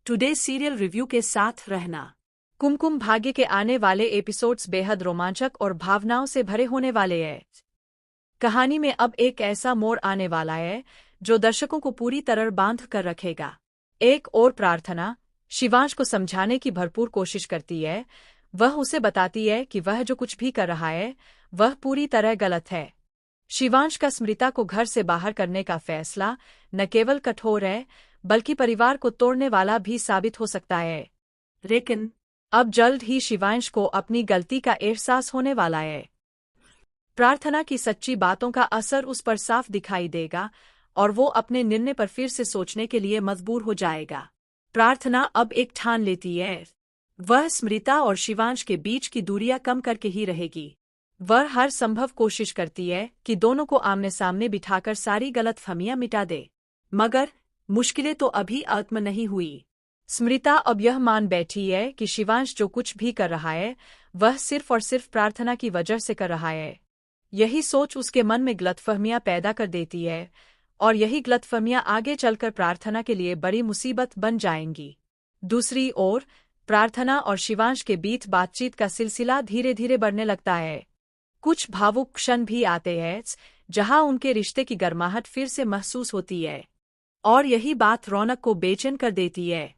Today serial review के साथ रहना। कुमकुम भाग्य के आने वाले एपिसोड्स बेहद रोमांचक और भावनाओं से भरे होने वाले हैं। कहानी में अब एक ऐसा मोड़ आने वाला है जो दर्शकों को पूरी तरह बांध कर रखेगा। एक और प्रार्थना शिवांश को समझाने की भरपूर कोशिश करती है। वह उसे बताती है कि वह जो कुछ भी कर रहा है वह पूरी तरह गलत है। शिवांश का स्मृता को घर से बाहर करने का फैसला न केवल कठोर है बल्कि परिवार को तोड़ने वाला भी साबित हो सकता है। लेकिन अब जल्द ही शिवांश को अपनी गलती का एहसास होने वाला है। प्रार्थना की सच्ची बातों का असर उस पर साफ दिखाई देगा और वो अपने निर्णय पर फिर से सोचने के लिए मजबूर हो जाएगा। प्रार्थना अब एक ठान लेती है। वह स्मृता और शिवांश के बीच की दूरियां कम करके ही रहेगी। वह हर संभव कोशिश करती है कि दोनों को आमने सामने बिठाकर सारी गलतफहमियां मिटा दे, मगर मुश्किलें तो अभी खत्म नहीं हुई। स्मृता अब यह मान बैठी है कि शिवांश जो कुछ भी कर रहा है वह सिर्फ और सिर्फ प्रार्थना की वजह से कर रहा है। यही सोच उसके मन में गलतफहमियां पैदा कर देती है और यही गलतफहमियां आगे चलकर प्रार्थना के लिए बड़ी मुसीबत बन जाएंगी। दूसरी ओर प्रार्थना और शिवांश के बीच बातचीत का सिलसिला धीरे धीरे बढ़ने लगता है। कुछ भावुक क्षण भी आते हैं जहां उनके रिश्ते की गर्माहट फिर से महसूस होती है और यही बात रौनक को बेचैन कर देती है।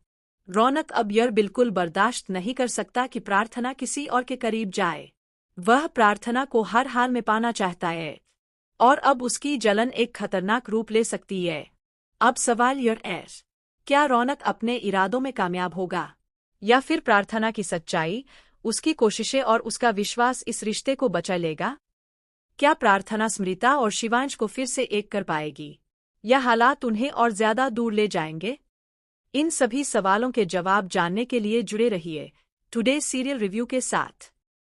रौनक अब यह बिल्कुल बर्दाश्त नहीं कर सकता कि प्रार्थना किसी और के करीब जाए। वह प्रार्थना को हर हाल में पाना चाहता है और अब उसकी जलन एक खतरनाक रूप ले सकती है। अब सवाल यह है, क्या रौनक अपने इरादों में कामयाब होगा या फिर प्रार्थना की सच्चाई, उसकी कोशिशें और उसका विश्वास इस रिश्ते को बचा लेगा? क्या प्रार्थना स्मृता और शिवांश को फिर से एक कर पाएगी या हालात उन्हें और ज्यादा दूर ले जाएंगे? इन सभी सवालों के जवाब जानने के लिए जुड़े रहिए टुडे सीरियल रिव्यू के साथ।